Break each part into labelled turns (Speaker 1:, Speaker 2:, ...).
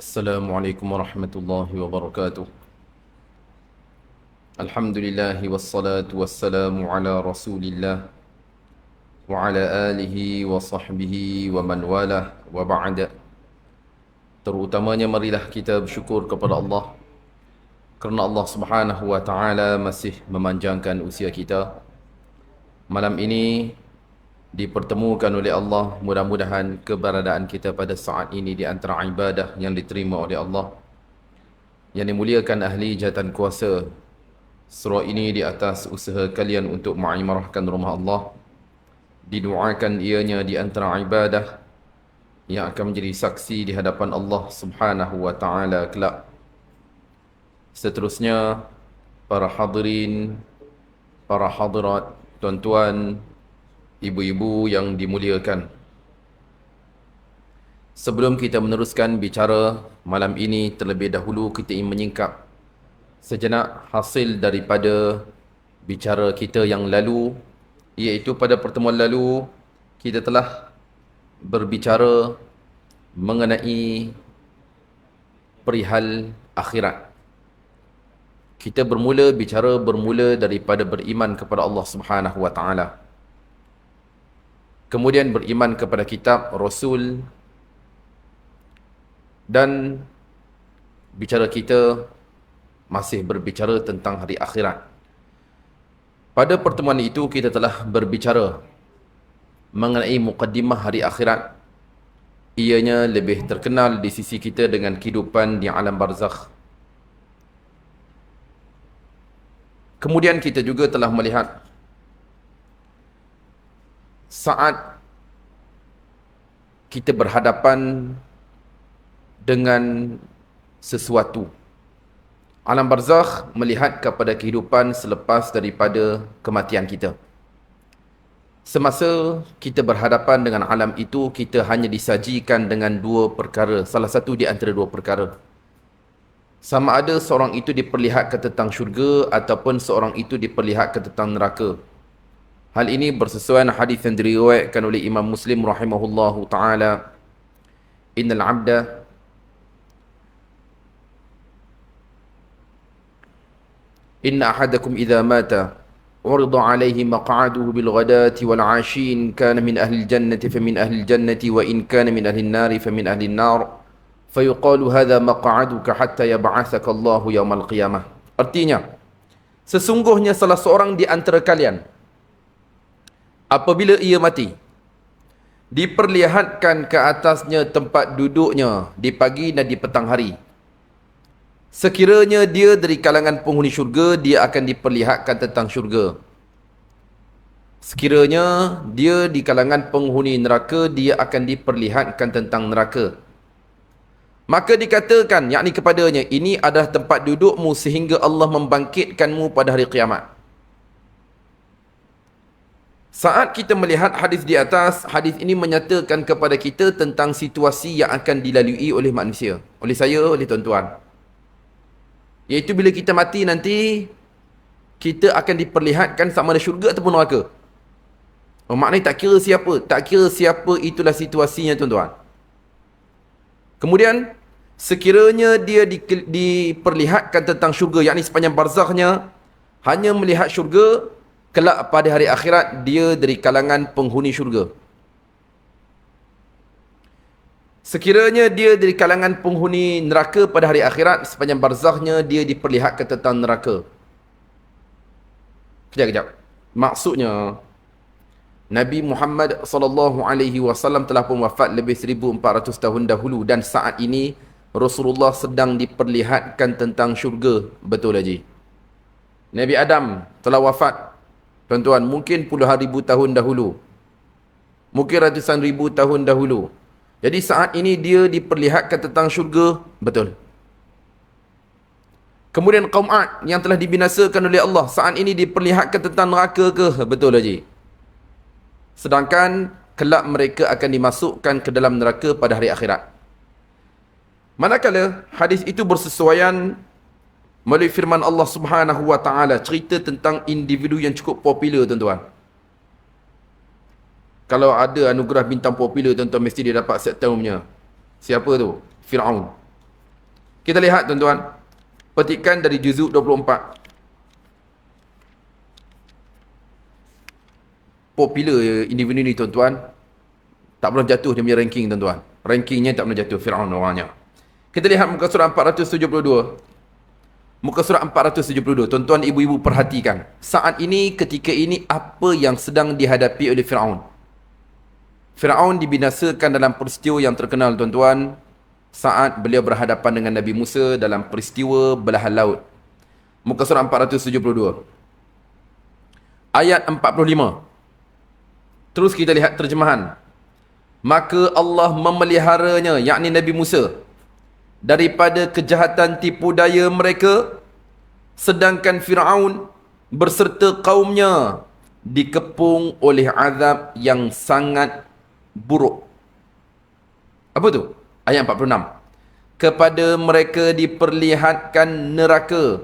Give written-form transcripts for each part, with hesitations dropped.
Speaker 1: Assalamualaikum warahmatullahi wabarakatuh. Alhamdulillah wassalatu wassalamu ala Rasulillah wa ala alihi wa sahbihi wa man walah wa ba'da. Terutamanya marilah kita bersyukur kepada Allah kerana Allah Subhanahu wa taala masih memanjangkan usia kita. Malam ini dipertemukan oleh Allah, mudah-mudahan keberadaan kita pada saat ini di antara ibadah yang diterima oleh Allah, yang dimuliakan ahli jahatan kuasa. Surah ini di atas usaha kalian untuk mengimarahkan rumah Allah, didoakan ianya di antara ibadah yang akan menjadi saksi di hadapan Allah Subhanahu wa taala kelak. Seterusnya, para hadirin, para hadirat, tuan-tuan, ibu-ibu yang dimuliakan, sebelum kita meneruskan bicara malam ini, terlebih dahulu kita ingin menyingkap sejenak hasil daripada bicara kita yang lalu, iaitu pada pertemuan lalu kita telah berbicara mengenai perihal akhirat. Kita bermula daripada beriman kepada Allah Subhanahu wa taala. Kemudian beriman kepada kitab, Rasul, dan bicara kita masih berbicara tentang hari akhirat. Pada pertemuan itu kita telah berbicara mengenai mukaddimah hari akhirat. Ianya lebih terkenal di sisi kita dengan kehidupan di alam barzakh. Kemudian kita juga telah melihat saat kita berhadapan dengan sesuatu. Alam barzakh melihat kepada kehidupan selepas daripada kematian kita. Semasa kita berhadapan dengan alam itu, kita hanya disajikan dengan dua perkara. Salah satu di antara dua perkara. Sama ada seorang itu diperlihatkan tentang syurga ataupun seorang itu diperlihatkan tentang neraka. Hal ini bersesuaian hadis yang diriwayatkan oleh Imam Muslim rahimahullahu taala. Innal 'abda inna ahadakum idza mata urida alaihi maq'aduhu bil ghadati wal 'ashi in kana min ahli al jannati famin ahli al jannati wa in kana min ahli an nari famin ahli an nar fayuqalu hadha maq'aduka hatta yab'athaka Allahu yaumal qiyamah. Artinya, sesungguhnya salah seorang di antara kalian apabila ia mati, diperlihatkan ke atasnya tempat duduknya di pagi dan di petang hari. Sekiranya dia dari kalangan penghuni syurga, dia akan diperlihatkan tentang syurga. Sekiranya dia di kalangan penghuni neraka, dia akan diperlihatkan tentang neraka. Maka dikatakan, yakni kepadanya, ini adalah tempat dudukmu sehingga Allah membangkitkanmu pada hari kiamat. Saat kita melihat hadis di atas, hadis ini menyatakan kepada kita tentang situasi yang akan dilalui oleh manusia. Oleh saya, oleh tuan-tuan. Iaitu bila kita mati nanti, kita akan diperlihatkan sama ada syurga ataupun neraka. Maknanya tak kira siapa itulah situasinya, tuan-tuan. Kemudian, sekiranya dia diperlihatkan tentang syurga, yakni sepanjang barzakhnya, hanya melihat syurga, kelak pada hari akhirat, dia dari kalangan penghuni syurga. Sekiranya dia dari kalangan penghuni neraka pada hari akhirat, sepanjang barzakhnya dia diperlihatkan tentang neraka. Kejap. Maksudnya, Nabi Muhammad SAW telah pun wafat lebih 1400 tahun dahulu, dan saat ini Rasulullah sedang diperlihatkan tentang syurga. Betul Haji? Nabi Adam telah wafat, tuan-tuan, mungkin puluhan ribu tahun dahulu. Mungkin ratusan ribu tahun dahulu. Jadi saat ini dia diperlihatkan tentang syurga. Betul. Kemudian kaum Ad yang telah dibinasakan oleh Allah, saat ini diperlihatkan tentang neraka ke? Betul Haji? Sedangkan kelak mereka akan dimasukkan ke dalam neraka pada hari akhirat. Manakala hadis itu bersesuaian melalui firman Allah Subhanahu wa taala, cerita tentang individu yang cukup popular, tuan-tuan. Kalau ada anugerah bintang popular, tuan-tuan, mesti dia dapat set termnya. Siapa tu? Fir'aun. Kita lihat tuan-tuan, petikan dari juzuk 24. Popular individu ni tuan-tuan, tak pernah jatuh dia punya ranking tuan-tuan. Rankingnya tak pernah jatuh, Fir'aun orangnya. Kita lihat muka surat 472. Muka surat 472. Tuan-tuan, ibu-ibu perhatikan. Saat ini, ketika ini, apa yang sedang dihadapi oleh Fir'aun? Fir'aun dibinasakan dalam peristiwa yang terkenal tuan-tuan, saat beliau berhadapan dengan Nabi Musa dalam peristiwa belahan laut. Muka surat 472. Ayat 45. Terus kita lihat terjemahan. Maka Allah memeliharanya, yakni Nabi Musa, daripada kejahatan tipu daya mereka, sedangkan Fir'aun berserta kaumnya dikepung oleh azab yang sangat buruk. Apa tu? Ayat 46. Kepada mereka diperlihatkan neraka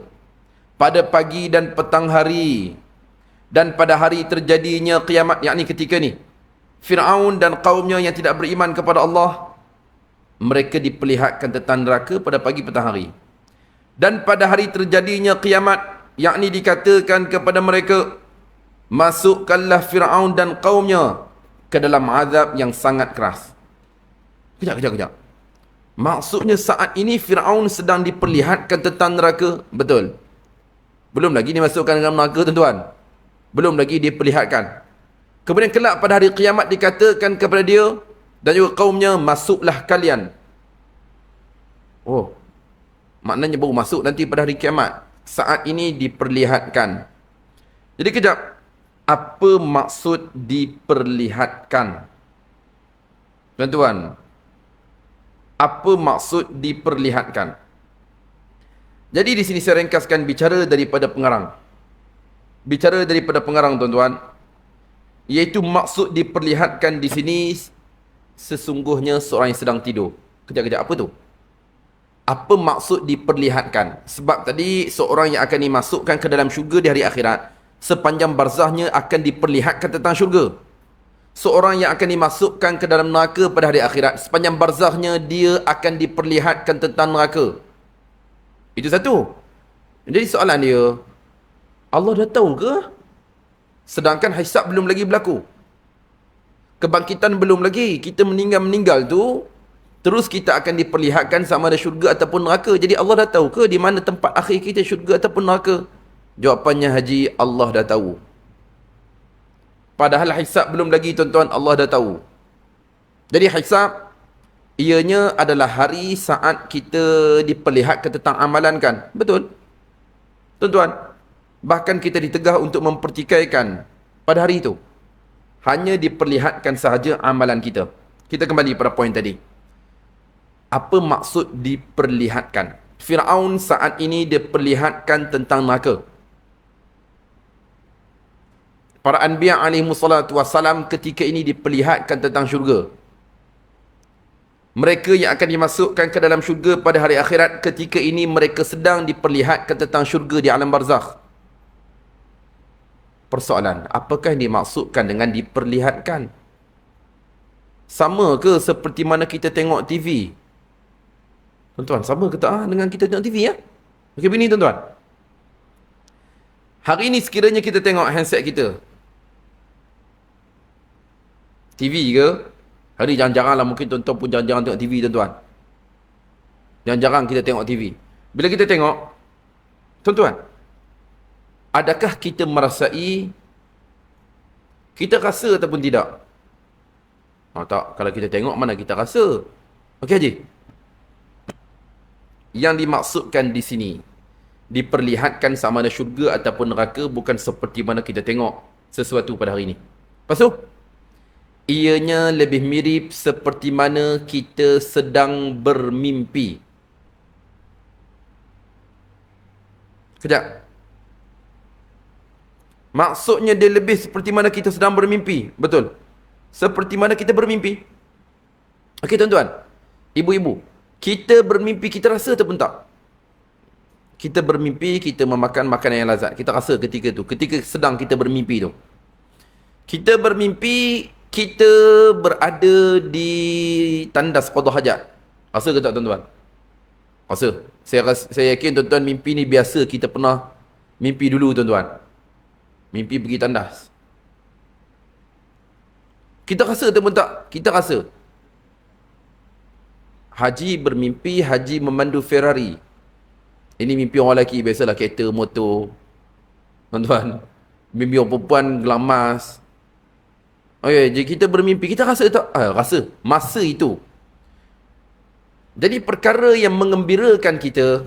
Speaker 1: pada pagi dan petang hari, dan pada hari terjadinya kiamat, yakni ketika ni Fir'aun dan kaumnya yang tidak beriman kepada Allah, mereka diperlihatkan tentang neraka pada pagi petang hari. Dan pada hari terjadinya kiamat, yakni dikatakan kepada mereka, masukkanlah Fir'aun dan kaumnya ke dalam azab yang sangat keras. Kejap. Maksudnya saat ini Fir'aun sedang diperlihatkan tentang neraka. Betul. Belum lagi dimasukkan dalam neraka tuan-tuan. Belum lagi diperlihatkan. Kemudian kelak pada hari kiamat dikatakan kepada dia dan juga kaumnya, masuklah kalian. Oh, maknanya baru masuk nanti pada hari kiamat. Saat ini diperlihatkan. Jadi kejap, apa maksud diperlihatkan? Tuan-tuan, apa maksud diperlihatkan? Jadi di sini saya ringkaskan bicara daripada pengarang. Bicara daripada pengarang tuan-tuan, iaitu maksud diperlihatkan di sini sesungguhnya seorang yang sedang tidur. Kejap, apa tu? Apa maksud diperlihatkan? Sebab tadi seorang yang akan dimasukkan ke dalam syurga di hari akhirat, sepanjang barzahnya akan diperlihatkan tentang syurga. Seorang yang akan dimasukkan ke dalam neraka pada hari akhirat, sepanjang barzahnya dia akan diperlihatkan tentang neraka. Itu satu. Jadi soalan dia, Allah dah tahu ke? Sedangkan hisab belum lagi berlaku. Kebangkitan belum lagi. Kita meninggal tu, terus kita akan diperlihatkan sama ada syurga ataupun neraka. Jadi Allah dah tahu ke di mana tempat akhir kita, syurga ataupun neraka? Jawapannya Haji, Allah dah tahu. Padahal hisab belum lagi tuan-tuan, Allah dah tahu. Jadi hisab, ianya adalah hari saat kita diperlihatkan tentang amalan kan? Betul? Tuan-tuan, bahkan kita ditegah untuk mempertikaikan pada hari itu. Hanya diperlihatkan sahaja amalan kita. Kita kembali pada poin tadi. Apa maksud diperlihatkan? Fir'aun saat ini diperlihatkan tentang neraka. Para anbiya alaihimussalatu wassalam ketika ini diperlihatkan tentang syurga. Mereka yang akan dimasukkan ke dalam syurga pada hari akhirat, ketika ini mereka sedang diperlihatkan tentang syurga di alam barzakh. Persoalan, apakah yang dimaksudkan dengan diperlihatkan? Sama ke seperti mana kita tengok TV? Tuan-tuan, sama ke tak dengan kita tengok TV ya? Okey, begini tuan-tuan. Hari ini sekiranya kita tengok handset kita, TV ke? Hari jarang-jarang lah, mungkin tuan-tuan pun jarang-jarang tengok TV tuan-tuan. Jarang-jarang kita tengok TV. Bila kita tengok, tuan-tuan, adakah kita merasai, kita rasa ataupun tidak? Tak, kalau kita tengok mana kita rasa. Okey Haji? Yang dimaksudkan di sini, diperlihatkan sama ada syurga ataupun neraka, bukan seperti mana kita tengok sesuatu pada hari ini. Lepas tu, ianya lebih mirip seperti mana kita sedang bermimpi. Kejap. Maksudnya dia lebih seperti mana kita sedang bermimpi. Betul. Seperti mana kita bermimpi. Okey tuan-tuan, ibu-ibu, kita bermimpi kita rasa ataupun tak? Kita bermimpi kita memakan makanan yang lazat. Kita rasa ketika tu, ketika sedang kita bermimpi tu. Kita bermimpi kita berada di tandas qada hajat. Rasa ke tak tuan-tuan? Rasa? Saya yakin tuan-tuan mimpi ni biasa kita pernah mimpi dulu tuan-tuan. Mimpi pergi tandas. Kita rasa ataupun tak? Kita rasa. Haji bermimpi, haji memandu Ferrari. Ini mimpi orang lelaki, biasalah kereta, motor. Tuan-tuan. Mimpi orang perempuan, gelamas. Okay, jadi kita bermimpi, kita rasa tak? Rasa. Masa itu. Jadi perkara yang mengembirakan kita,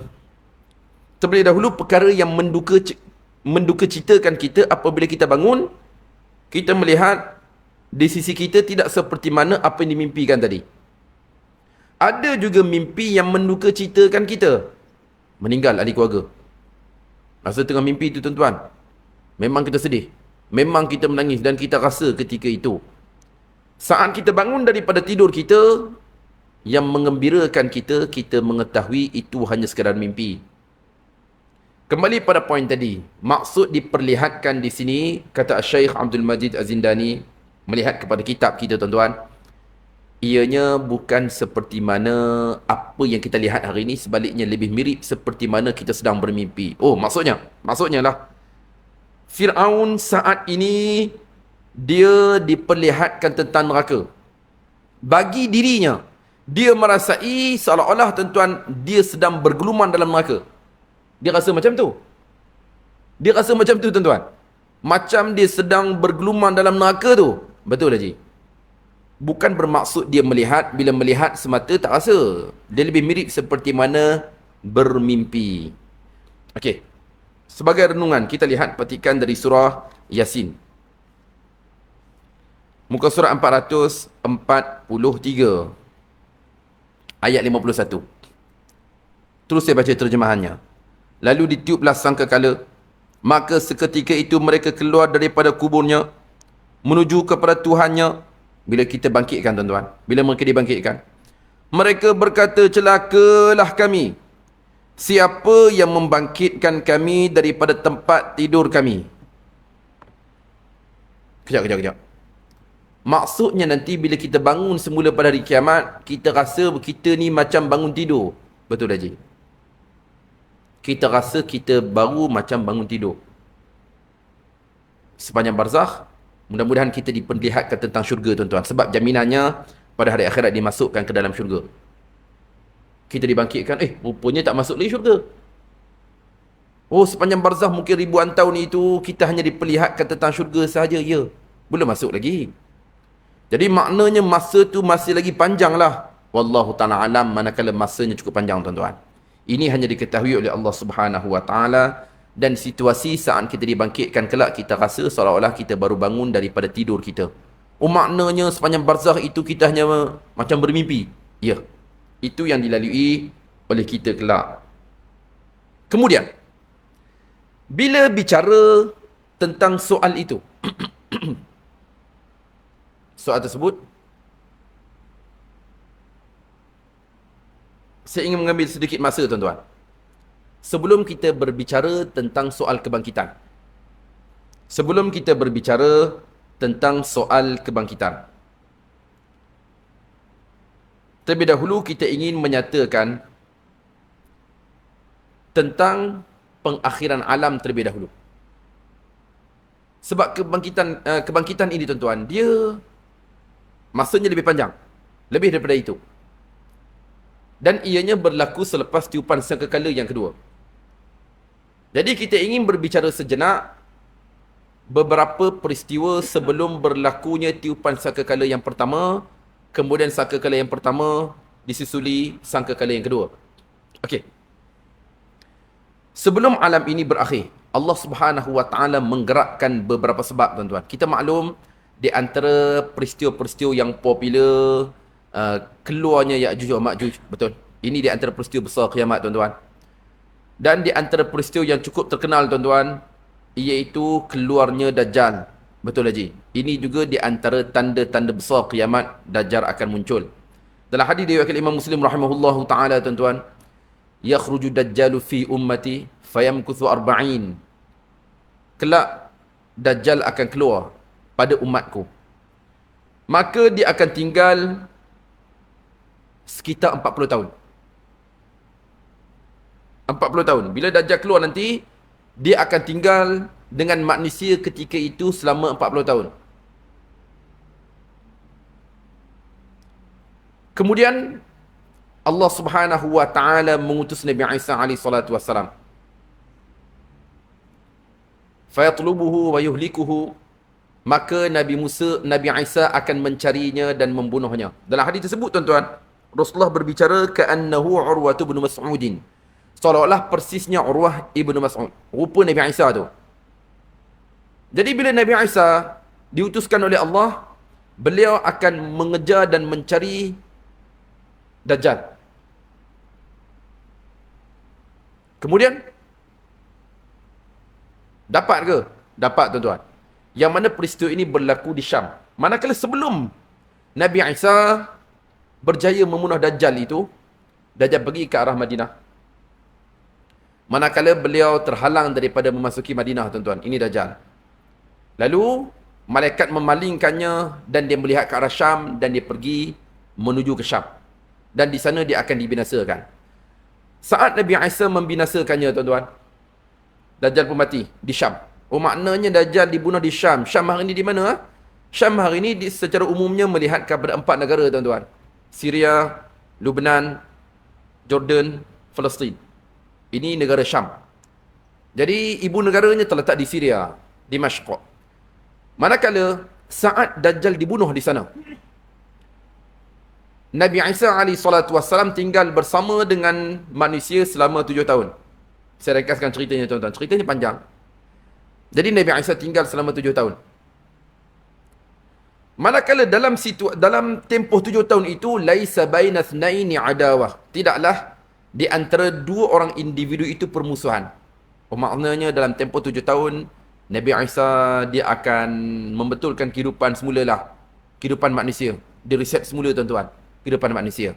Speaker 1: terlebih dahulu perkara yang menduka citakan kita apabila kita bangun, kita melihat di sisi kita tidak seperti mana apa yang dimimpikan tadi. Ada juga mimpi yang menduka citakan kita. Meninggal ahli keluarga. Masa tengah mimpi itu tuan-tuan, memang kita sedih. Memang kita menangis dan kita rasa ketika itu. Saat kita bangun daripada tidur kita, yang mengembirakan kita, kita mengetahui itu hanya sekadar mimpi. Kembali pada poin tadi, maksud diperlihatkan di sini, kata Syekh Abdul Majid Az-Zindani, melihat kepada kitab kita tuan-tuan, ianya bukan seperti mana apa yang kita lihat hari ini, sebaliknya lebih mirip seperti mana kita sedang bermimpi. Oh, maksudnya lah, Fir'aun saat ini, dia diperlihatkan tentang neraka. Bagi dirinya, dia merasai seolah-olah tuan-tuan, dia sedang bergeluman dalam neraka. Dia rasa macam tu. Dia rasa macam tu tuan-tuan. Macam dia sedang bergeluman dalam neraka tu. Betul Haji? Bukan bermaksud dia melihat, bila melihat semata tak rasa. Dia lebih mirip seperti mana bermimpi. Okey. Sebagai renungan, kita lihat petikan dari surah Yasin. Muka surat 443. Ayat 51. Terus saya baca terjemahannya. Lalu ditiuplah sangkakala, maka seketika itu mereka keluar daripada kuburnya, menuju kepada Tuhannya. Bila kita bangkitkan tuan-tuan, bila mereka dibangkitkan, mereka berkata, celakalah kami. Siapa yang membangkitkan kami daripada tempat tidur kami? Kejap. Maksudnya nanti bila kita bangun semula pada hari kiamat, kita rasa kita ni macam bangun tidur. Betul Haji? Kita rasa kita baru macam bangun tidur. Sepanjang barzakh, mudah-mudahan kita diperlihatkan tentang syurga tuan-tuan. Sebab jaminannya pada hari akhirat dimasukkan ke dalam syurga. Kita dibangkitkan, rupanya tak masuk lagi syurga. Oh, sepanjang barzakh mungkin ribuan tahun itu, kita hanya diperlihatkan tentang syurga sahaja. Ya, belum masuk lagi. Jadi maknanya masa tu masih lagi panjang lah. Wallahu ta'ala alam, manakala masanya cukup panjang tuan-tuan. Ini hanya diketahui oleh Allah Subhanahu Wa Ta'ala. Dan situasi saat kita dibangkitkan kelak, kita rasa seolah-olah kita baru bangun daripada tidur kita. Oh, maknanya sepanjang barzakh itu kita hanya macam bermimpi. Ya, itu yang dilalui oleh kita kelak. Kemudian, bila bicara tentang soal itu, soal tersebut, saya ingin mengambil sedikit masa tuan-tuan. Sebelum kita berbicara tentang soal kebangkitan. Sebelum kita berbicara tentang soal kebangkitan. Terlebih dahulu kita ingin menyatakan tentang pengakhiran alam terlebih dahulu. Sebab kebangkitan ini tuan-tuan, dia masanya lebih panjang. Lebih daripada itu. Dan ianya berlaku selepas tiupan sangkakala yang kedua. Jadi kita ingin berbicara sejenak beberapa peristiwa sebelum berlakunya tiupan sangkakala yang pertama, kemudian sangkakala yang pertama disusuli sangkakala yang kedua. Okey. Sebelum alam ini berakhir, Allah Subhanahu Wa Ta'ala menggerakkan beberapa sebab tuan-tuan. Kita maklum di antara peristiwa-peristiwa yang popular, keluarnya Ya'juj wa Ma'juj, betul. Ini di antara peristiwa besar kiamat tuan-tuan. Dan di antara peristiwa yang cukup terkenal tuan-tuan, iaitu keluarnya Dajjal. Betul Haji? Ini juga di antara tanda-tanda besar kiamat, Dajjal akan muncul. Dalam hadis diriwayatkan Imam Muslim rahimahullahu taala tuan-tuan, yakhruju Dajjalu fi ummati fayamkuthu arba'in. Kelak Dajjal akan keluar pada umatku. Maka dia akan tinggal sekitar 40 tahun. 40 tahun. Bila Dajjal keluar nanti, dia akan tinggal dengan manusia ketika itu selama 40 tahun. Kemudian Allah Subhanahu wa taala mengutus Nabi Isa alaihi salatu wassalam. Fayatlubuhu wa yuhlikuhu, maka Nabi Isa akan mencarinya dan membunuhnya. Dalam hadis tersebut tuan-tuan, Rasulullah berbicara ka'annahu Urwah bin Mas'udin. Seolah-olah persisnya Urwah ibn Mas'ud. Rupa Nabi Isa tu. Jadi bila Nabi Isa diutuskan oleh Allah, beliau akan mengejar dan mencari Dajjal. Kemudian dapat ke? Dapat tuan-tuan. Yang mana peristiwa ini berlaku di Syam. Manakala sebelum Nabi Isa berjaya membunuh Dajjal itu, Dajjal pergi ke arah Madinah. Manakala beliau terhalang daripada memasuki Madinah tuan-tuan. Ini Dajjal. Lalu malaikat memalingkannya dan dia melihat ke arah Syam dan dia pergi menuju ke Syam. Dan di sana dia akan dibinasakan. Saat Nabi Isa membinasakannya tuan-tuan, Dajjal pun mati di Syam. Oh, maknanya Dajjal dibunuh di Syam. Syam hari ini di mana? Syam hari ini secara umumnya melihat kepada 4 negara tuan-tuan. Syria, Lebanon, Jordan, Palestin. Ini negara Syam. Jadi ibu negaranya terletak di Syria, di Dimashq. Manakala saat Dajjal dibunuh di sana, Nabi Isa AS tinggal bersama dengan manusia selama 7 tahun. Saya ringkaskan ceritanya tuan-tuan. Ceritanya panjang. Jadi Nabi Isa tinggal selama 7 tahun. Manakala dalam tempoh 7 tahun itu, laisa baina thnaini adawah. Tidaklah di antara dua orang individu itu permusuhan. Oh, maknanya dalam tempoh 7 tahun, Nabi Isa dia akan membetulkan kehidupan semula lah. Kehidupan manusia. Dia reset semula tuan-tuan. Kehidupan manusia.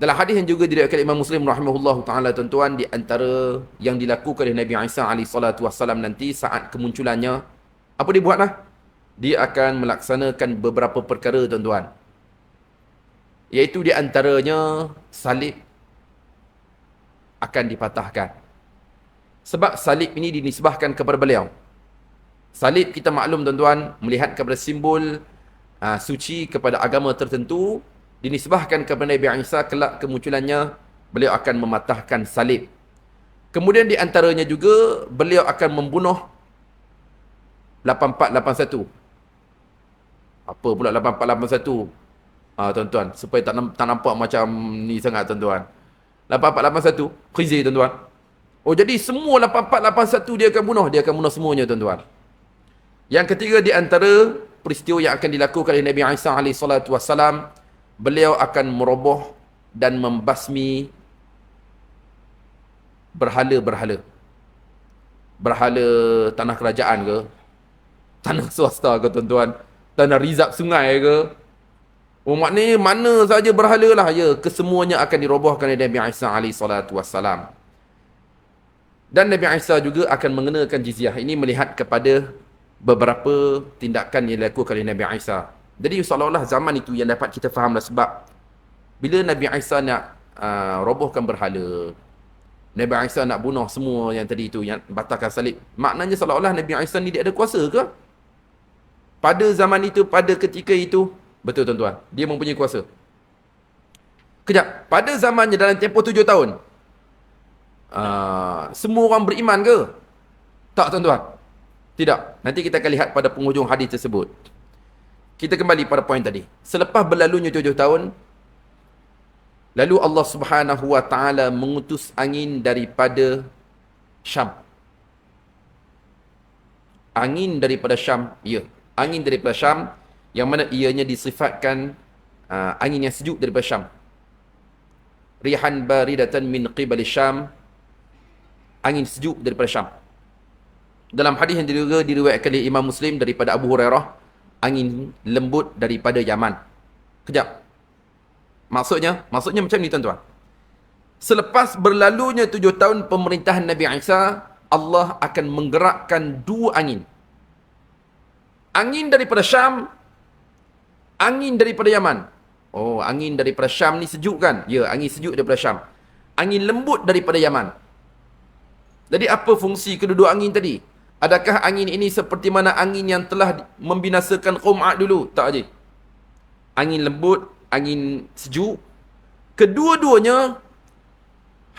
Speaker 1: Dalam hadis yang juga diriwayatkan Imam Muslim rahimahullahu taala tuan-tuan, di antara yang dilakukan oleh Nabi Isa alaihi salatu wassalam nanti saat kemunculannya, apa dia buatlah? Dia akan melaksanakan beberapa perkara tuan-tuan. Iaitu di antaranya salib akan dipatahkan. Sebab salib ini dinisbahkan kepada beliau. Salib kita maklum tuan-tuan, melihat kepada simbol suci kepada agama tertentu, dinisbahkan kepada Nabi Isa kelak kemunculannya, beliau akan mematahkan salib. Kemudian di antaranya juga, beliau akan membunuh 8481. Apa pula 8481? Tuan-tuan, supaya tak nampak macam ni sangat tuan-tuan. 8481, khizi tuan-tuan. Oh, jadi semua 8481 dia akan bunuh semuanya tuan-tuan. Yang ketiga di antara peristiwa yang akan dilakukan oleh Nabi Isa alaihi salatu wassalam, beliau akan meroboh dan membasmi berhala-berhala. Berhala tanah kerajaan ke? Tanah swasta ke tuan-tuan? Tanah rizab sungai ke? Oh, maknanya mana saja berhala lah. Ya, kesemuanya akan dirobohkan oleh Nabi Isa alaihi salatu wassalam. Dan Nabi Isa juga akan mengenakan jizyah. Ini melihat kepada beberapa tindakan yang dilakukan oleh Nabi Isa. Jadi seolah-olah zaman itu yang dapat kita fahamlah, sebab bila Nabi Isa nak robohkan berhala, Nabi Isa nak bunuh semua yang tadi itu, yang batalkan salib, maknanya seolah-olah Nabi Isa ni dia ada kuasa ke? Pada zaman itu, pada ketika itu, betul tuan-tuan, dia mempunyai kuasa. Kejap, pada zamannya dalam tempoh 7 tahun, semua orang beriman ke? Tak tuan-tuan. Tidak. Nanti kita akan lihat pada penghujung hadis tersebut. Kita kembali pada poin tadi. Selepas berlalunya 7 tahun, lalu Allah Subhanahu wa taala mengutus angin daripada Syam. Angin daripada Syam, ya. Angin daripada Syam, yang mana ianya disifatkan angin yang sejuk daripada Syam. Rihan baridatan min qibali Syam. Angin sejuk daripada Syam. Dalam hadis yang juga diriwayatkan oleh Imam Muslim daripada Abu Hurairah, angin lembut daripada Yaman. Kejap. Maksudnya macam ni tuan-tuan. Selepas berlalunya 7 tahun pemerintahan Nabi Isa, Allah akan menggerakkan 2 angin. Angin daripada Syam, angin daripada Yaman. Oh, angin daripada Syam ni sejuk kan? Ya, angin sejuk daripada Syam. Angin lembut daripada Yaman. Jadi apa fungsi kedua-dua angin tadi? Adakah angin ini seperti mana angin yang telah membinasakan kaum Ad dulu? Tak, Haji. Angin lembut, angin sejuk. Kedua-duanya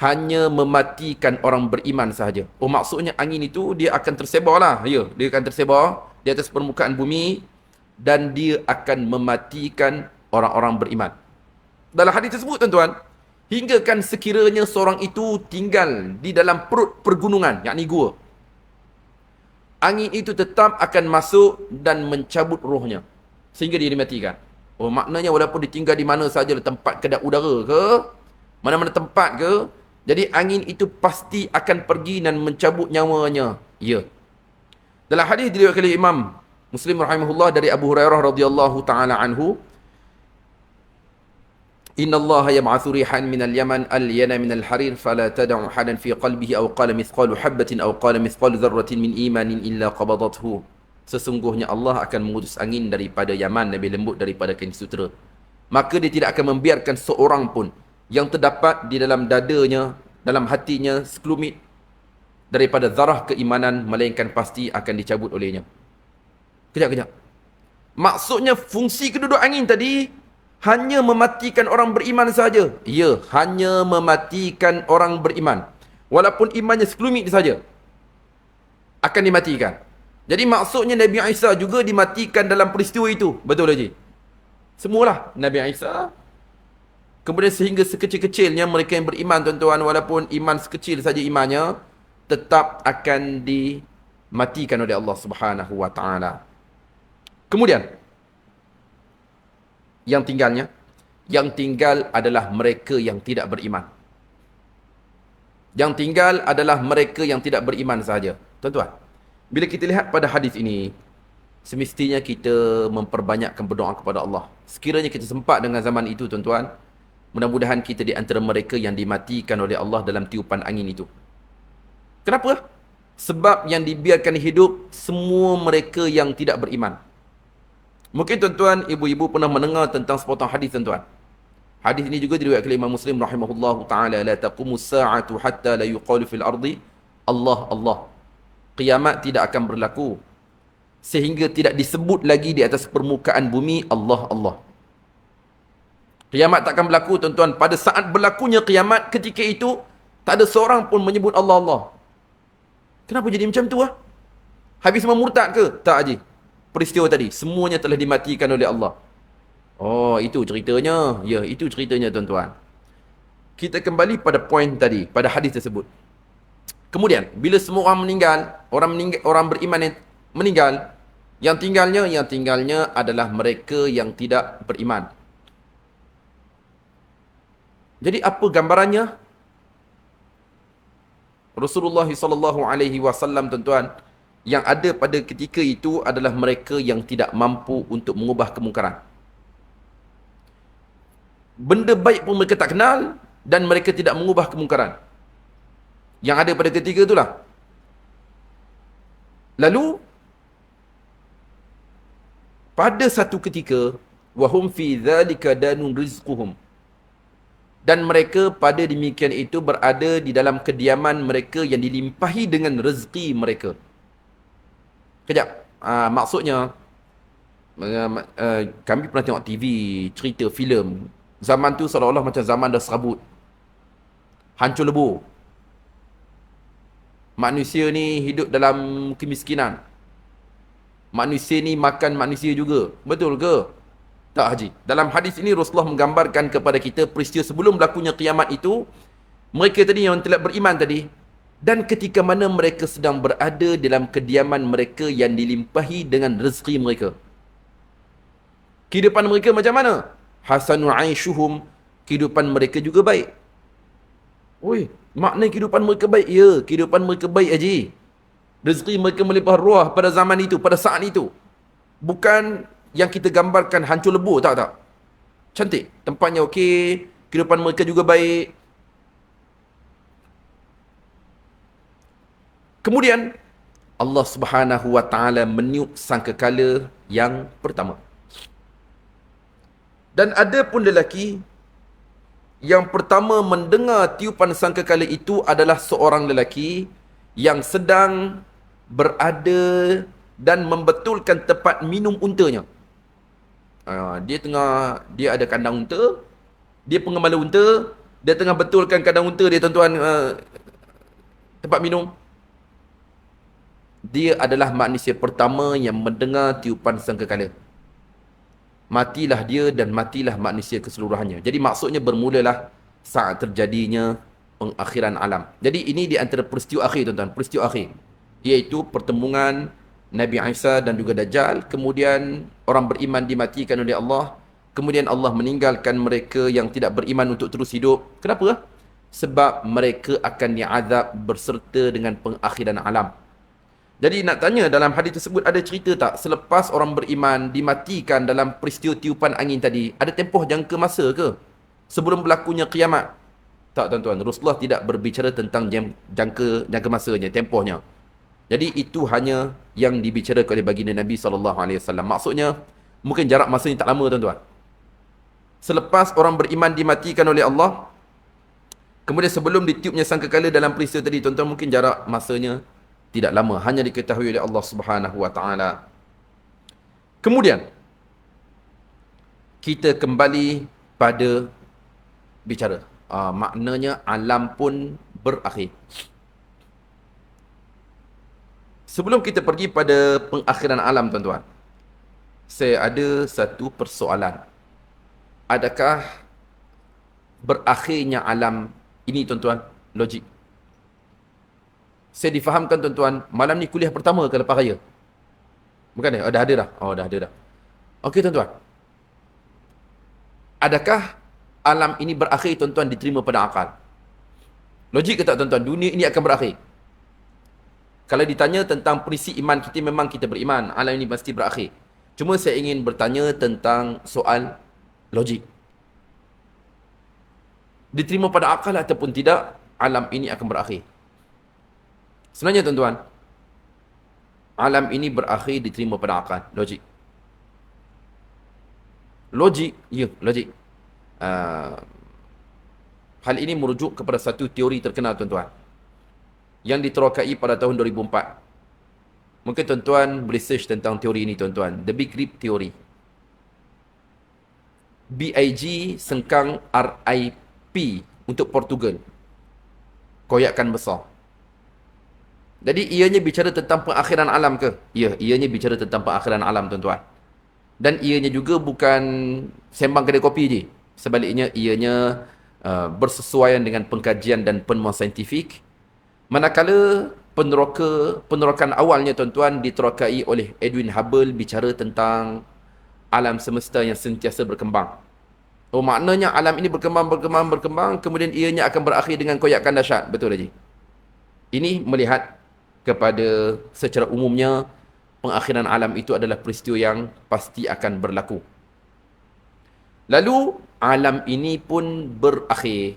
Speaker 1: hanya mematikan orang beriman sahaja. Oh, maksudnya angin itu dia akan tersebar lah. Ya, dia akan tersebar di atas permukaan bumi dan dia akan mematikan orang-orang beriman. Dalam hadis tersebut, tuan-tuan, hinggakan sekiranya seorang itu tinggal di dalam perut pergunungan, yakni gua, angin itu tetap akan masuk dan mencabut rohnya sehingga dia dimatikan. Oh, maknanya walaupun ditinggal di mana saja, tempat kedap udara ke, mana-mana tempat ke, jadi angin itu pasti akan pergi dan mencabut nyawanya. Ya. Dalam hadis diriwayatkan oleh Imam Muslim rahimahullah dari Abu Hurairah radhiyallahu taala anhu, Inna Allah yab'athu rihan minal yaman al-yana minal harir fala tad'u hadan fi qalbihi aw qala mithqalu habatin aw qala mithqalu dharratin min imanin illa qabadathu. Sesungguhnya Allah akan mengutus angin daripada Yaman, lebih lembut daripada kain sutera. Maka dia tidak akan membiarkan seorang pun yang terdapat di dalam dadanya, dalam hatinya sekelumit daripada zarah keimanan, melainkan pasti akan dicabut olehnya. Kejap. Maksudnya fungsi kedua angin tadi hanya mematikan orang beriman saja. Ya, hanya mematikan orang beriman. Walaupun imannya sekelumit saja akan dimatikan. Jadi maksudnya Nabi Isa juga dimatikan dalam peristiwa itu. Betul Haji? Semualah Nabi Isa. Kemudian sehingga sekecil-kecilnya mereka yang beriman, tuan-tuan, walaupun iman sekecil saja imannya, tetap akan dimatikan oleh Allah Subhanahu wa taala. Kemudian yang tinggal adalah mereka yang tidak beriman. Yang tinggal adalah mereka yang tidak beriman sahaja. Tuan-tuan, bila kita lihat pada hadis ini, semestinya kita memperbanyakkan berdoa kepada Allah. Sekiranya kita sempat dengan zaman itu, tuan-tuan, mudah-mudahan kita di antara mereka yang dimatikan oleh Allah dalam tiupan angin itu. Kenapa? Sebab yang dibiarkan hidup semua mereka yang tidak beriman. Mungkin tuan-tuan, ibu-ibu pernah mendengar tentang sepotong hadis, tuan-tuan. Hadis ini juga diriwayatkan oleh Imam Muslim rahimahullahu taala, la taqumus sa'atu hatta la yuqalu fil ardi Allah Allah. Kiamat tidak akan berlaku sehingga tidak disebut lagi di atas permukaan bumi Allah Allah. Kiamat tak akan berlaku, tuan-tuan. Pada saat berlakunya kiamat, ketika itu tak ada seorang pun menyebut Allah Allah. Kenapa jadi macam tu ah? Habis semua murtad ke? Tak, Haji. Peristiwa tadi semuanya telah dimatikan oleh Allah. Oh, itu ceritanya. Ya, itu ceritanya, tuan-tuan. Kita kembali pada poin tadi, pada hadis tersebut. Kemudian, bila semua orang meninggal, orang beriman yang meninggal, yang tinggalnya adalah mereka yang tidak beriman. Jadi apa gambarannya? Rasulullah SAW, tuan-tuan, yang ada pada ketika itu adalah mereka yang tidak mampu untuk mengubah kemungkaran. Benda baik pun mereka tak kenal dan mereka tidak mengubah kemungkaran. Yang ada pada ketika itulah. Lalu pada satu ketika, wahum fi dzalika danun rizquhum, dan mereka pada demikian itu berada di dalam kediaman mereka yang dilimpahi dengan rezeki mereka. Kejap, maksudnya kami pernah tengok TV, cerita, filem. Zaman tu seolah-olah macam zaman dah serabut, hancur lebur. Manusia ni hidup dalam kemiskinan. Manusia ni makan manusia juga. Betul ke? Tak, Haji. Dalam hadis ini Rasulullah menggambarkan kepada kita peristiwa sebelum berlakunya kiamat itu, mereka tadi yang telah beriman tadi, dan ketika mana mereka sedang berada dalam kediaman mereka yang dilimpahi dengan rezeki mereka. Kehidupan mereka macam mana? Hasanu aishuhum, kehidupan mereka juga baik. Oi, makna kehidupan mereka baik? Ya, kehidupan mereka baik, Haji. Rezeki mereka melimpah ruah pada zaman itu, pada saat itu. Bukan yang kita gambarkan hancur lebur, tak. Cantik, tempatnya okey, kehidupan mereka juga baik. Kemudian Allah Subhanahu wa taala meniup sangkakala yang pertama. Dan ada pun lelaki yang pertama mendengar tiupan sangkakala itu adalah seorang lelaki yang sedang berada dan membetulkan tempat minum untanya. Dia ada kandang unta, dia pengembala unta, dia tengah betulkan kandang unta dia, tuan-tuan, tempat minum. Dia adalah manusia pertama yang mendengar tiupan sangkakala. Matilah dia dan matilah manusia keseluruhannya. Jadi maksudnya bermulalah saat terjadinya pengakhiran alam. Jadi ini di antara peristiwa akhir, tuan-tuan, peristiwa akhir, iaitu pertemuan Nabi Isa dan juga Dajjal. Kemudian orang beriman dimatikan oleh Allah. Kemudian Allah meninggalkan mereka yang tidak beriman untuk terus hidup. Kenapa? Sebab mereka akan diazab berserta dengan pengakhiran alam. Jadi nak tanya, dalam hadis tersebut ada cerita tak selepas orang beriman dimatikan dalam peristiwa tiupan angin tadi, ada tempoh jangka masa ke sebelum berlakunya kiamat? Tak, tuan-tuan. Rasulullah tidak berbicara tentang jangka masanya, tempohnya. Jadi itu hanya yang dibicarakan oleh baginda Nabi SAW. Maksudnya mungkin jarak masanya tak lama, tuan-tuan. Selepas orang beriman dimatikan oleh Allah, kemudian sebelum ditiupnya sangkakala dalam peristiwa tadi, tuan-tuan, mungkin jarak masanya tidak lama, hanya diketahui oleh Allah Subhanahu wa taala. Kemudian kita kembali pada bicara, maknanya alam pun berakhir. Sebelum kita pergi pada pengakhiran alam, tuan-tuan, saya ada satu persoalan. Adakah berakhirnya alam ini, tuan-tuan, logik? Saya difahamkan, tuan-tuan, malam ni kuliah pertama ke lepas raya? Bukan dah? Dah ada dah? Dah ada dah. Okey, tuan-tuan. Adakah alam ini berakhir, tuan-tuan, diterima pada akal? Logik ke tak, tuan-tuan? Dunia ini akan berakhir. Kalau ditanya tentang prinsip iman kita, memang kita beriman alam ini mesti berakhir. Cuma saya ingin bertanya tentang soal logik. Diterima pada akal ataupun tidak, alam ini akan berakhir. Sebenarnya, tuan-tuan, alam ini berakhir diterima pada akal, logik. Logik, ya, logik. Hal ini merujuk kepada satu teori terkenal, tuan-tuan, yang diterokai pada tahun 2004. Mungkin tuan-tuan boleh search tentang teori ini, tuan-tuan. The Big Rip Theory. BIG sengkang RIP untuk Portugal. Koyakan besar. Jadi ianya bicara tentang pengakhiran alam ke? Ya, ianya bicara tentang pengakhiran alam, tuan-tuan. Dan ianya juga bukan sembang kedai kopi je. Sebaliknya ianya bersesuaian dengan pengkajian dan penemuan saintifik. Manakala penerokan awalnya, tuan-tuan, diterokai oleh Edwin Hubble, bicara tentang alam semesta yang sentiasa berkembang. Maknanya alam ini berkembang, kemudian ianya akan berakhir dengan koyakan dahsyat. Betul lagi. Ini melihat kepada secara umumnya pengakhiran alam itu adalah peristiwa yang pasti akan berlaku. Lalu alam ini pun berakhir.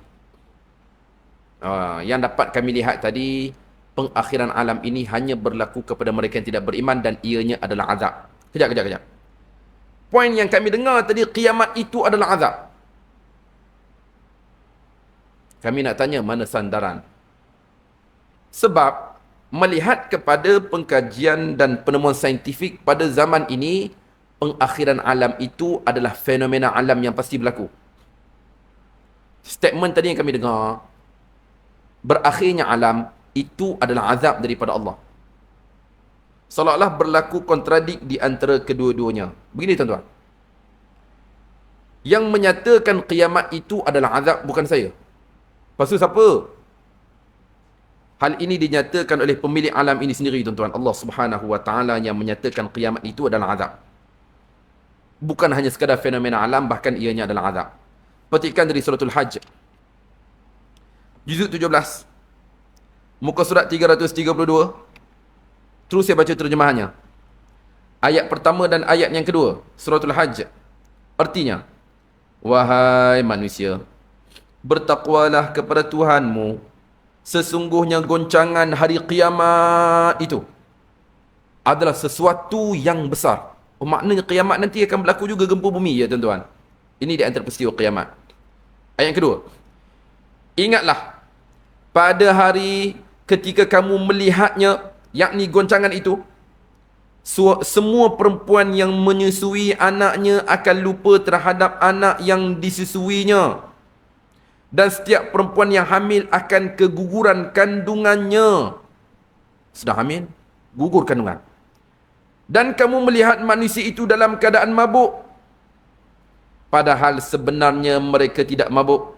Speaker 1: Yang dapat kami lihat tadi, pengakhiran alam ini hanya berlaku kepada mereka yang tidak beriman dan ianya adalah azab. Kejap. Poin yang kami dengar tadi, kiamat itu adalah azab. Kami nak tanya, mana sandaran? Sebab melihat kepada pengkajian dan penemuan saintifik pada zaman ini, pengakhiran alam itu adalah fenomena alam yang pasti berlaku. Statement tadi yang kami dengar, berakhirnya alam itu adalah azab daripada Allah. Seolah-olah berlaku kontradik di antara kedua-duanya. Begini, tuan-tuan. Yang menyatakan kiamat itu adalah azab bukan saya. Lepas tu siapa? Hal ini dinyatakan oleh pemilik alam ini sendiri, tuan-tuan. Allah Subhanahu wa taala yang menyatakan kiamat itu adalah azab. Bukan hanya sekadar fenomena alam, bahkan ianya adalah azab. Petikan dari suratul Hajj, juzuk 17, muka surat 332. Terus saya baca terjemahannya. Ayat pertama dan ayat yang kedua, suratul Hajj. Artinya, wahai manusia, bertakwalah kepada Tuhanmu. Sesungguhnya goncangan hari kiamat itu adalah sesuatu yang besar. Maknanya kiamat nanti akan berlaku juga gempa bumi, ya, tuan-tuan. Ini di antara peristiwa kiamat. Ayat yang kedua, ingatlah pada hari ketika kamu melihatnya, yakni goncangan itu, semua perempuan yang menyusui anaknya akan lupa terhadap anak yang disusuinya. Dan setiap perempuan yang hamil akan keguguran kandungannya. Sedang hamil, gugur kandungan. Dan kamu melihat manusia itu dalam keadaan mabuk, padahal sebenarnya mereka tidak mabuk.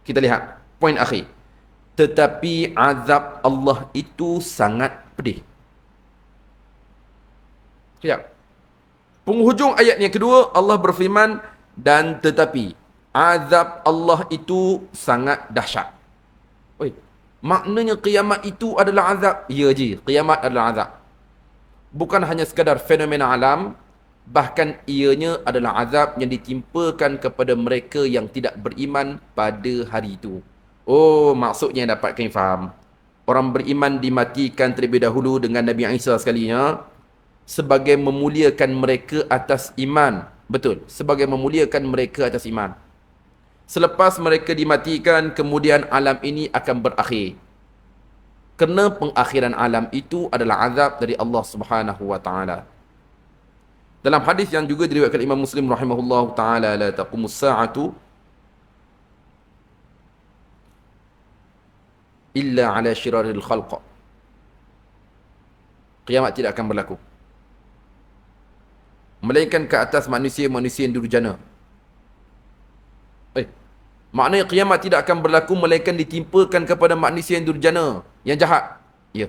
Speaker 1: Kita lihat poin akhir. Tetapi azab Allah itu sangat pedih. Sekejap. Penghujung ayat yang kedua, Allah berfirman, dan tetapi azab Allah itu sangat dahsyat. Oi, maknanya kiamat itu adalah azab? Ya je, kiamat adalah azab. Bukan hanya sekadar fenomena alam, bahkan ianya adalah azab yang ditimpakan kepada mereka yang tidak beriman pada hari itu. Oh, maksudnya dapat kami faham. Orang beriman dimatikan terlebih dahulu dengan Nabi Isa sekalinya, sebagai memuliakan mereka atas iman. Betul, sebagai memuliakan mereka atas iman. Selepas mereka dimatikan, kemudian alam ini akan berakhir. Kerana pengakhiran alam itu adalah azab dari Allah Subhanahu wa taala. Dalam hadis yang juga diriwayatkan Imam Muslim rahimahullahu taala, la taqumus sa'atu illa ala syiraril khalq. Kiamat tidak akan berlaku melainkan ke atas manusia-manusia yang durjana. Maknanya kiamat tidak akan berlaku melainkan ditimpakan kepada manusia yang durjana, yang jahat. Ya.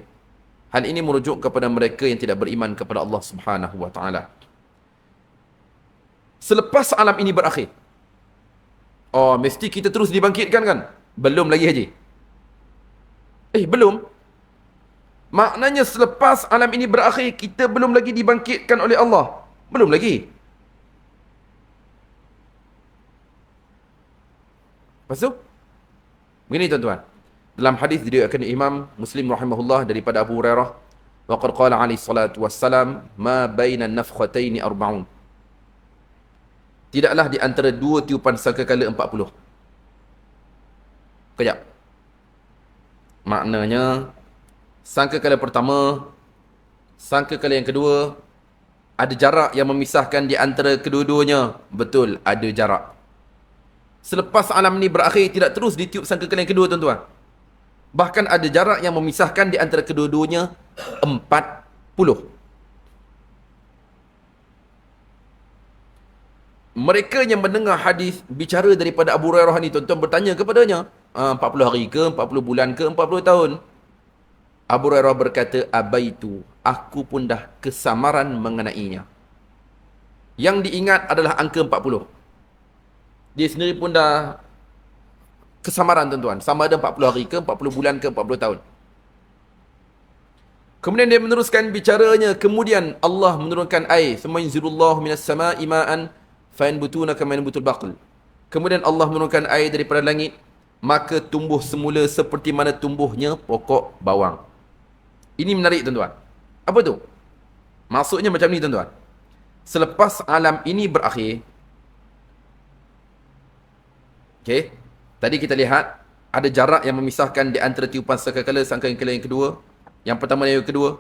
Speaker 1: Hal ini merujuk kepada mereka yang tidak beriman kepada Allah Subhanahu wa taala. Selepas alam ini berakhir, oh, mesti kita terus dibangkitkan kan? Belum lagi haji. Belum. Maknanya selepas alam ini berakhir, kita belum lagi dibangkitkan oleh Allah. Belum lagi. Lepas tu, begini tuan-tuan. Dalam hadis diriwayatkan Imam Muslim rahimahullah daripada Abu Hurairah, wa qad qala alaihi salatu wassalam, ma baina an-nafkhataini 40. Tidaklah di antara dua tiupan sangkakala 40. Kejap. Maknanya sangkakala pertama, sangkakala yang kedua, ada jarak yang memisahkan di antara kedua-duanya. Betul, ada jarak. Selepas alam ini berakhir, tidak terus ditiup sangkakala yang kedua, tuan-tuan. Bahkan ada jarak yang memisahkan di antara kedua-duanya 40. Mereka yang mendengar hadis bicara daripada Abu Hurairah ni, tuan-tuan bertanya kepadanya, 40 hari ke, 40 bulan ke, 40 tahun? Abu Hurairah berkata, abaitu, aku pun dah kesamaran mengenainya. Yang diingat adalah angka 40. Dia sendiri pun dah kesamaran, tuan-tuan. Sama ada 40 hari ke, 40 bulan ke, 40 tahun. Kemudian dia meneruskan bicaranya. Kemudian Allah menurunkan air. Summa yunzilullahu minas sama'i ma'an fayanbutuna kama yanbutul baql. Kemudian Allah menurunkan air daripada langit, maka tumbuh semula seperti mana tumbuhnya pokok bawang. Ini menarik, tuan-tuan. Apa tu? Maksudnya macam ni, tuan-tuan. Selepas alam ini berakhir, okey, tadi kita lihat ada jarak yang memisahkan di antara tiupan sangkakala yang kedua, yang pertama dan yang kedua.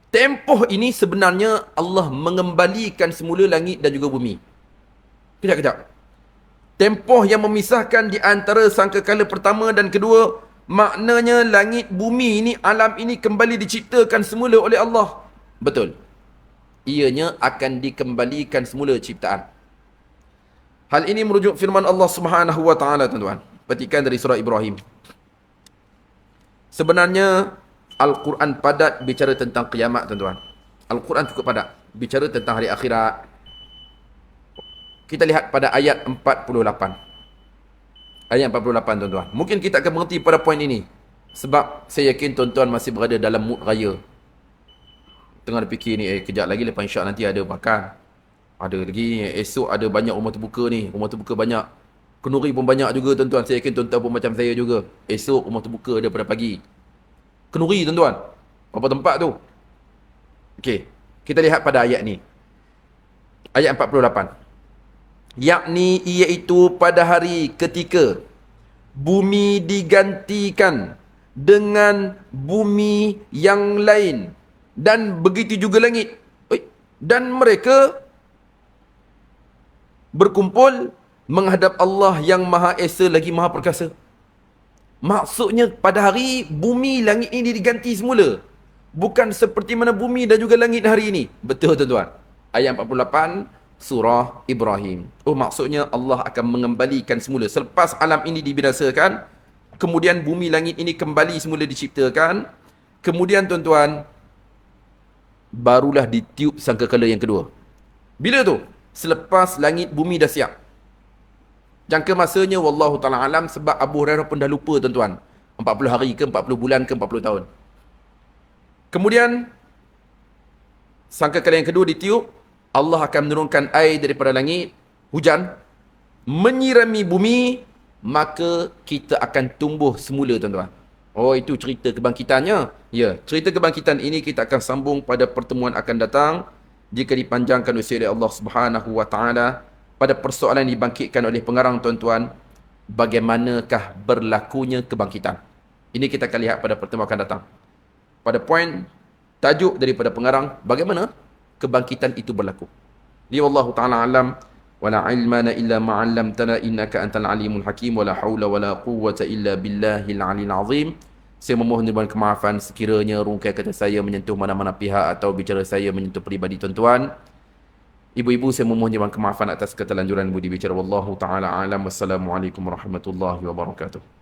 Speaker 1: Tempoh ini sebenarnya Allah mengembalikan semula langit dan juga bumi. Kejap. Tempoh yang memisahkan di antara sangkakala pertama dan kedua, maknanya langit bumi ini, alam ini kembali diciptakan semula oleh Allah. Betul. Ianya akan dikembalikan semula ciptaan. Hal ini merujuk firman Allah Subhanahu wa taala, tuan-tuan. Petikan dari surah Ibrahim. Sebenarnya Al-Quran padat bicara tentang kiamat, tuan-tuan. Al-Quran cukup padat bicara tentang hari akhirat. Kita lihat pada ayat 48. Ayat 48, tuan-tuan. Mungkin kita akan berhenti pada poin ini, sebab saya yakin tuan-tuan masih berada dalam mood raya. Tengah fikir ni, kejap lagi lepas insya nanti ada makan. Ada lagi, esok ada banyak rumah terbuka ni. Rumah terbuka banyak. Kenduri pun banyak juga, tuan-tuan. Saya yakin tuan-tuan pun macam saya juga. Esok rumah terbuka ada pada pagi. Kenduri, tuan-tuan. Berapa tempat tu? Okey, kita lihat pada ayat ni. Ayat 48. Yakni iaitu pada hari ketika bumi digantikan dengan bumi yang lain. Dan begitu juga langit. Dan mereka berkumpul menghadap Allah yang Maha Esa lagi Maha Perkasa. Maksudnya pada hari bumi langit ini diganti semula. Bukan seperti mana bumi dan juga langit hari ini. Betul tuan-tuan. Ayat 48 surah Ibrahim. Maksudnya Allah akan mengembalikan semula. Selepas alam ini dibinasakan, kemudian bumi langit ini kembali semula diciptakan. Kemudian tuan-tuan, barulah ditiup sangkakala yang kedua. Bila tu? Selepas langit bumi dah siap. Jangka masanya wallahu ta'ala alam, sebab Abu Hurairah pun dah lupa tuan-tuan. 40 hari ke 40 bulan ke 40 tahun. Kemudian sangkakala yang kedua ditiup, Allah akan menurunkan air daripada langit, hujan, menyirami bumi, maka kita akan tumbuh semula tuan-tuan. Itu cerita kebangkitannya. Ya, cerita kebangkitan ini kita akan sambung pada pertemuan akan datang, jika dipanjangkan usia oleh Allah Subhanahu wa taala. Pada persoalan yang dibangkitkan oleh pengarang tuan-tuan, bagaimanakah berlakunya kebangkitan. Ini kita akan lihat pada pertemuan akan datang. Pada poin tajuk daripada pengarang, bagaimana kebangkitan itu berlaku. Li wallahu ta'ala alam, wala ilmana illa ma 'allamtana innaka antal alimul hakim, wala haula wala quwwata illa billahil aliyil azim. Saya memohon kemaafan sekiranya rungkai kata saya menyentuh mana-mana pihak atau bicara saya menyentuh peribadi tuan-tuan. Ibu-ibu, saya memohon kemaafan atas keterlanjuran budi bicara. Wallahu ta'ala alam. Wassalamualaikum warahmatullahi wabarakatuh.